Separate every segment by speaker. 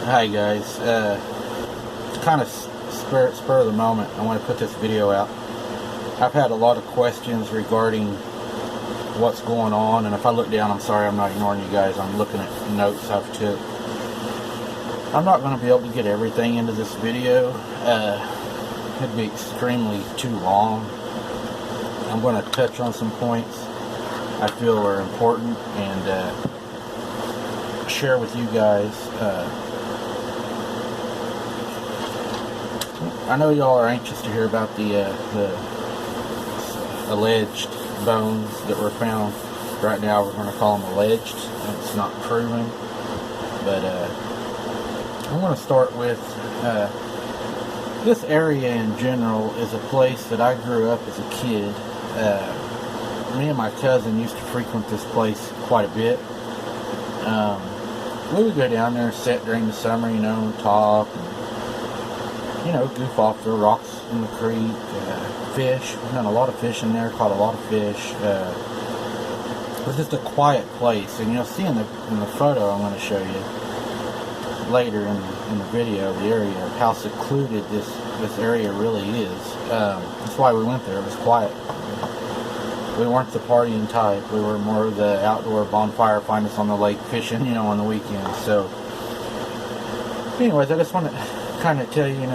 Speaker 1: Hi guys, kind of spur of the moment, I want to put this video out. I've had a lot of questions regarding what's going on, and if I look down, I'm sorry, I'm not ignoring you guys. I'm looking at notes I've took. I'm not going to be able to get everything into this video. It'd be extremely too long. I'm going to touch on some points I feel are important and share with you guys. I know y'all are anxious to hear about the alleged bones that were found. Right now we're going to call them alleged. It's not proven. But I'm going to start with this area in general is a place that I grew up as a kid. Me and my cousin used to frequent this place quite a bit. We would go down there and sit during the summer, and talk, and, goof off the rocks in the creek, fish. We've done a lot of fishing there, caught a lot of fish. It was just a quiet place, and you'll see in the photo I'm going to show you later in the video, the area, how secluded this area really is. That's why we went there. It was quiet. We weren't the partying type. We were more of the outdoor bonfire, find us on the lake fishing, on the weekends. So, anyways, I just want to kind of tell you,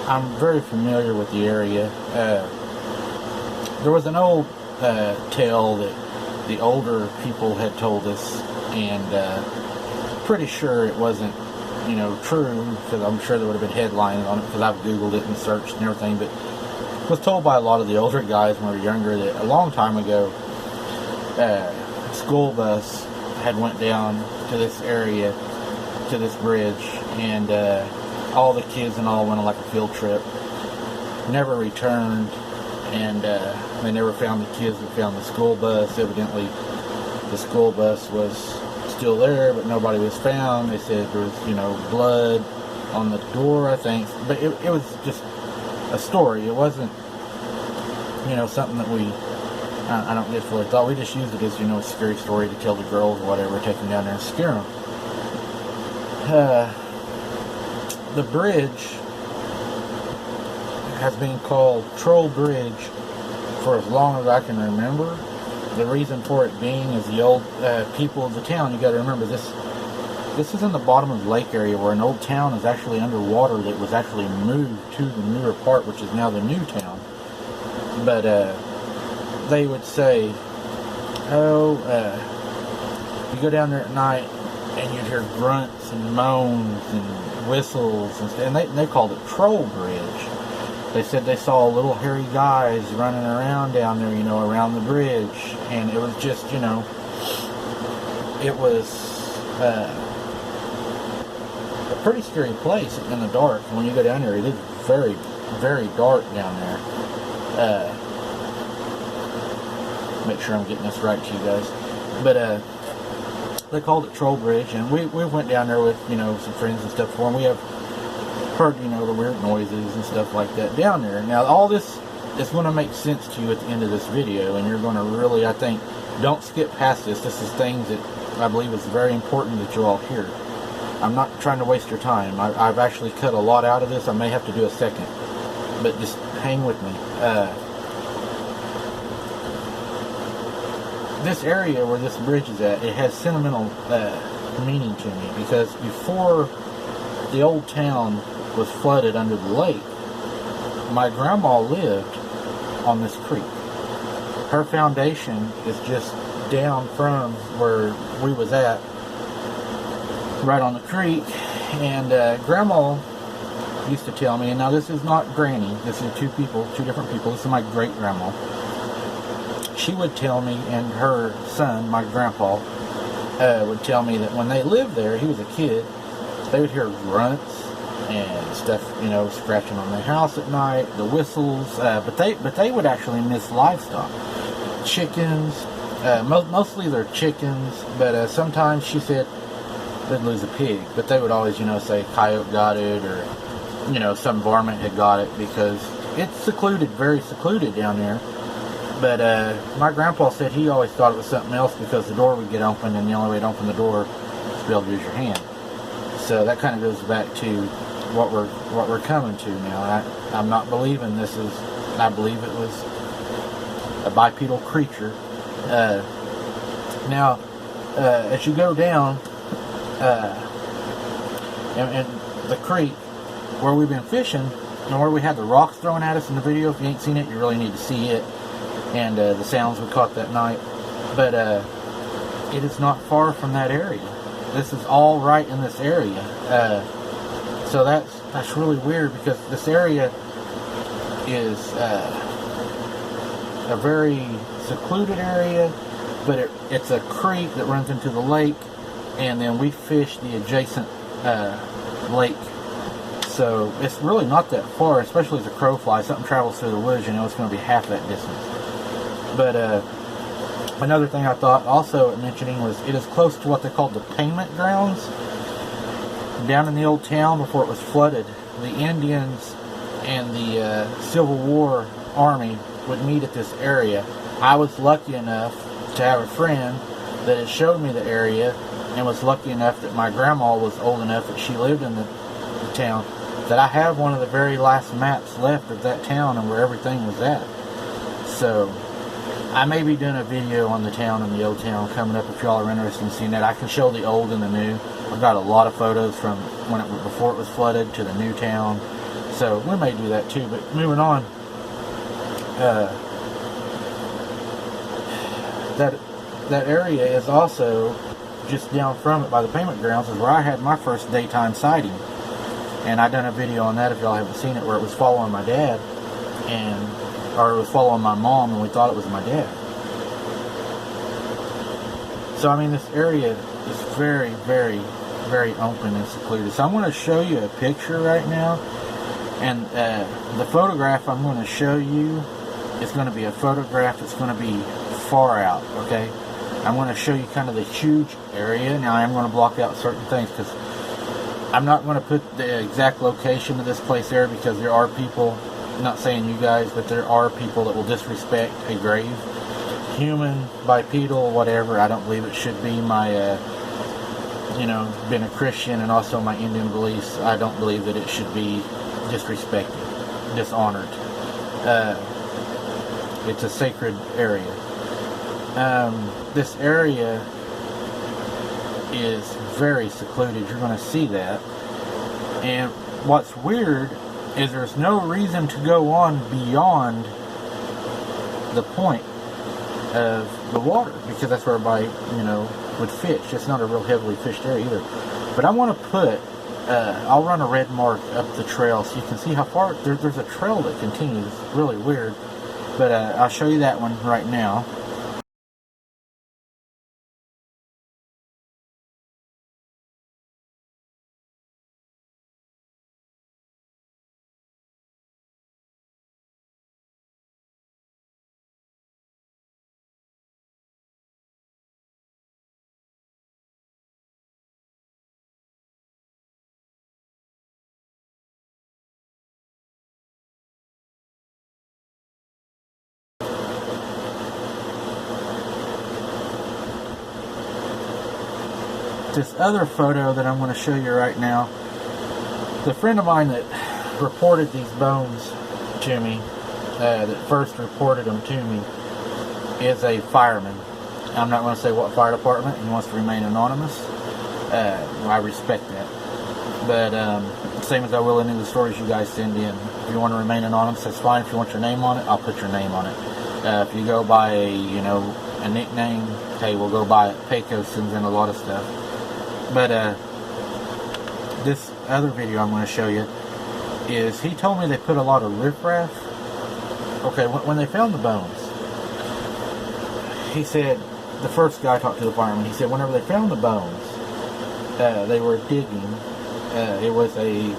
Speaker 1: I'm very familiar with the area. There was an old tale that the older people had told us, and pretty sure it wasn't, true, because I'm sure there would have been headlines on it, because I've Googled it and searched and everything, but was told by a lot of the older guys when we were younger that a long time ago, a school bus had went down to this area, to this bridge, and all the kids and all went on like a field trip. Never returned, and they never found the kids. They found the school bus. Evidently, the school bus was still there, but nobody was found. They said there was, blood on the door, I think, but it was just a story. It wasn't, something that I don't get fully thought. We just used it as, a scary story to tell the girls or whatever, take them down there and scare them. The bridge has been called Troll Bridge for as long as I can remember. The reason for it being is the old people of the town. You got to remember this is in the bottom of the lake area where an old town is actually underwater that was actually moved to the newer part, which is now the new town. But they would say, you go down there at night and you'd hear grunts and moans and whistles, and they called it Troll Bridge. They said they saw little hairy guys running around down there, around the bridge, and it was just, it was a pretty scary place in the dark. When you go down there, it is very, very dark down there. Make sure I'm getting this right to you guys. But they called it Troll Bridge, and we went down there with some friends and stuff before, and we have heard the weird noises and stuff like that down there. Now all this is going to make sense to you at the end of this video, and you're going to really, I think, don't skip past this. This is things that I believe is very important that you all hear. I'm not trying to waste your time. I've actually cut a lot out of this. I may have to do a second, but just hang with me. This area where this bridge is at, it has sentimental meaning to me, because before the old town was flooded under the lake, my grandma lived on this creek. Her foundation is just down from where we was at, right on the creek, and Grandma used to tell me, and now this is not Granny, this is two different people, this is my great-grandma. She would tell me, and her son, my grandpa, would tell me that when they lived there, he was a kid, they would hear grunts and stuff, scratching on their house at night, the whistles, but they would actually miss livestock. Chickens, mostly they're chickens, but sometimes she said they'd lose a pig, but they would always, say coyote got it, or, some varmint had got it, because it's secluded, very secluded down there. But my grandpa said he always thought it was something else because the door would get open, and the only way to open the door is to be able to use your hand. So that kind of goes back to what we're coming to now. I'm not believing this is. I believe it was a bipedal creature. Now, as you go down, and the creek where we've been fishing, and where we had the rocks thrown at us in the video, if you ain't seen it, you really need to see it, and the sounds we caught that night. But it is not far from that area. This is all right in this area. So that's really weird, because this area is a very secluded area, but it's a creek that runs into the lake, and then we fish the adjacent lake. So it's really not that far, especially as a crow flies. Something travels through the woods, you know, it's going to be half that distance. But another thing I thought also mentioning was it is close to what they called the payment grounds. Down in the old town before it was flooded, the Indians and the Civil War Army would meet at this area. I was lucky enough to have a friend that had showed me the area, and was lucky enough that my grandma was old enough that she lived in the town, that I have one of the very last maps left of that town and where everything was at. So I may be doing a video on the town and the old town coming up if y'all are interested in seeing that. I can show the old and the new. I've got a lot of photos from before it was flooded to the new town. So we may do that too. But moving on, that area is also just down from it by the payment grounds is where I had my first daytime sighting. And I done a video on that if y'all haven't seen it, where it was following my dad, or it was following my mom, and we thought it was my dad. So I mean, this area is very, very, very open and secluded. So I'm going to show you a picture right now, and the photograph I'm going to show you is going to be a photograph that's going to be far out. Okay, I'm going to show you kind of the huge area. Now I am going to block out certain things because I'm not going to put the exact location of this place there, because there are people, I'm not saying you guys, but there are people that will disrespect a grave. Human, bipedal, whatever, I don't believe it should be. My, being a Christian and also my Indian beliefs, I don't believe that it should be disrespected, dishonored. It's a sacred area. This area is very secluded. You're going to see that. And what's weird is there's no reason to go on beyond the point of the water, because that's where everybody, would fish. It's not a real heavily fished area either. But I want to put, I'll run a red mark up the trail so you can see how far, there's a trail that continues. It's really weird. But I'll show you that one right now. This other photo that I'm going to show you right now, the friend of mine that reported these bones to me, that first reported them to me, is a fireman. I'm not going to say what fire department. He wants to remain anonymous. I respect that. But same as I will any of the stories you guys send in. If you want to remain anonymous, that's fine. If you want your name on it, I'll put your name on it. If you go by a nickname, hey, we'll go by it. Payco sends in a lot of stuff. But this other video I'm going to show you is, he told me they put a lot of riffraff. Okay, when they found the bones, he said, the first guy talked to the fireman, he said whenever they found the bones, they were digging. It was a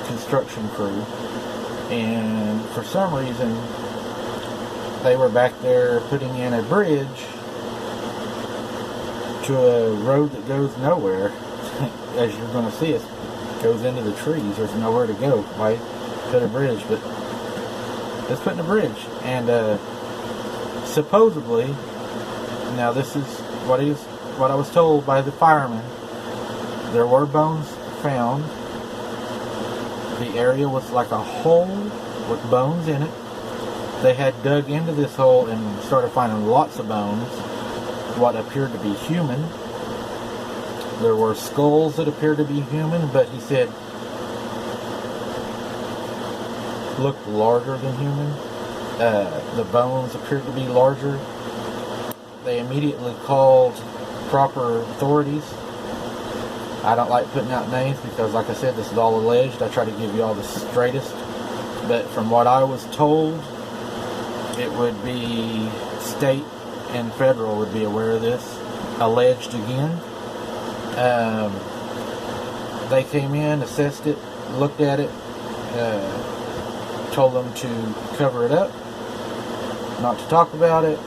Speaker 1: construction crew, and for some reason they were back there putting in a bridge to a road that goes nowhere. As you're going to see, it goes into the trees. There's nowhere to go. Why put a bridge? But let's put in a bridge. And supposedly, now this is what I was told by the fireman, there were bones found, the area was like a hole with bones in it. They had dug into this hole and started finding lots of bones, what appeared to be human. There were skulls that appeared to be human, but he said looked larger than human. The bones appeared to be larger. They immediately called proper authorities. I don't like putting out names because, like I said, this is all alleged. I try to give you all the straightest. But from what I was told, it would be state and federal would be aware of this. Alleged again. They came in, assessed it, looked at it, told them to cover it up, not to talk about it,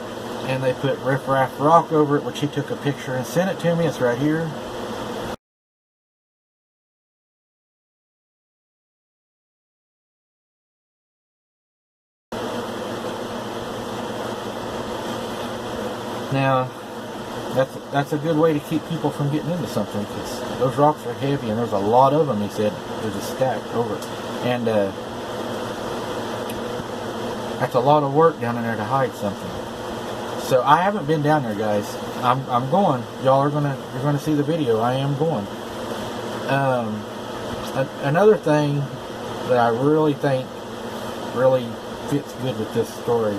Speaker 1: and they put riffraff rock over it, which he took a picture and sent it to me. It's right here. Now, that's a good way to keep people from getting into something, because those rocks are heavy, and there's a lot of them. He said there's a stack over it, and that's a lot of work down in there to hide something. So I haven't been down there, guys. I'm going. Y'all are you're gonna see the video. I am going. Another thing that I really think really fits good with this story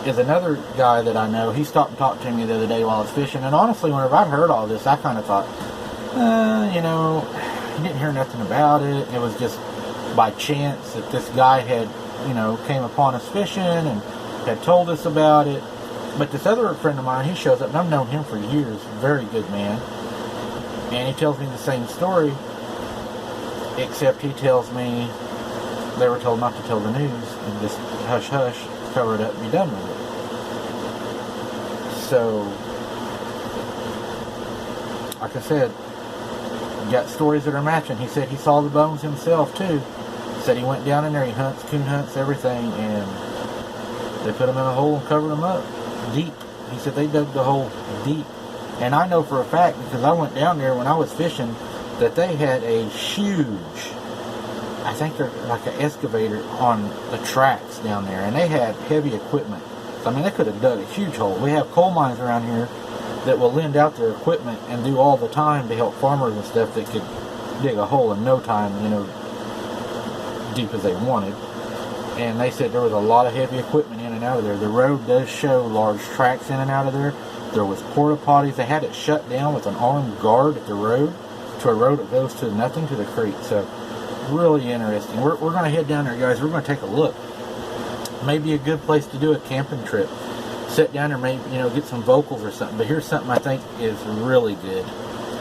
Speaker 1: is another guy that I know. He stopped and talked to me the other day while I was fishing, and honestly, whenever I heard all this, I kind of thought, you know, you didn't hear nothing about it. It was just by chance that this guy had, you know, came upon us fishing and had told us about it. But this other friend of mine, he shows up, and I've known him for years, very good man, and he tells me the same story, except he tells me they were told not to tell the news and just hush hush, cover it up and be done with it. So, like I said, you got stories that are matching. He said he saw the bones himself too. He said he went down in there, he hunts, coon hunts, everything, and they put him in a hole and covered him up deep. He said they dug the hole deep. And I know for a fact, because I went down there when I was fishing, that they had a huge, I think they're like an excavator on the tracks down there, and they had heavy equipment. So, I mean, they could have dug a huge hole. We have coal mines around here that will lend out their equipment and do all the time to help farmers and stuff that could dig a hole in no time, you know, deep as they wanted. And they said there was a lot of heavy equipment in and out of there. The road does show large tracks in and out of there. There was porta potties. They had it shut down with an armed guard at the road, to a road that goes to nothing, to the creek. So really interesting. We're going to head down there, guys. We're going to take a look. Maybe a good place to do a camping trip. Sit down there, maybe, you know, get some vocals or something. But here's something I think is really good.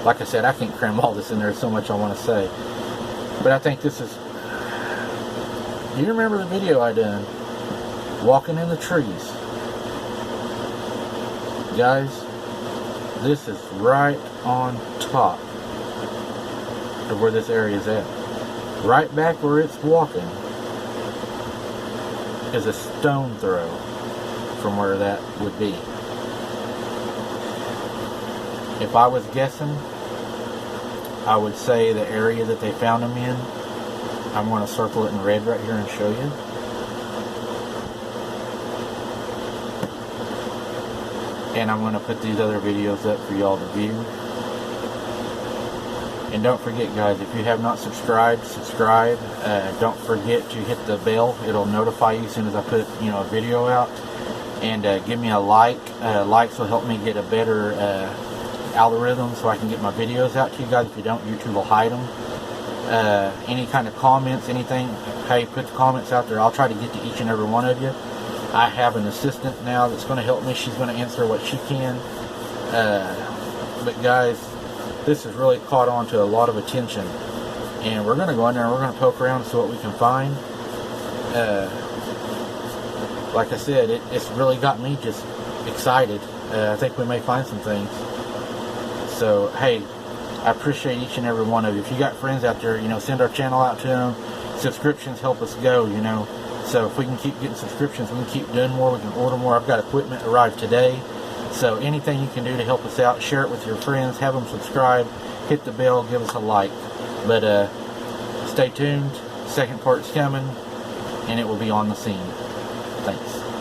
Speaker 1: Like I said, I can't cram all this in there. There's so much I want to say. But I think this is... Do you remember the video I done? Walking in the trees. Guys, this is right on top of where this area is at. Right back where it's walking is a stone throw from where that would be. If I was guessing, I would say the area that they found them in, I'm going to circle it in red right here and show you. And I'm going to put these other videos up for y'all to view. And don't forget, guys, if you have not subscribed, subscribe. Don't forget to hit the bell. It'll notify you as soon as I put, you know, a video out. And give me a like. Likes will help me get a better algorithm so I can get my videos out to you guys. If you don't, YouTube will hide them. Any kind of comments, anything, hey, put the comments out there. I'll try to get to each and every one of you. I have an assistant now that's going to help me. She's going to answer what she can. But guys, this has really caught on to a lot of attention. And we're going to go in there and we're going to poke around and see what we can find. Like I said, it's really got me just excited. I think we may find some things. So, hey, I appreciate each and every one of you. If you got friends out there, you know, send our channel out to them. Subscriptions help us go, you know. So if we can keep getting subscriptions, we can keep doing more, we can order more. I've got equipment arrived today. So anything you can do to help us out, share it with your friends, have them subscribe, hit the bell, give us a like. But stay tuned. Second part's coming, and it will be on the scene. Thanks.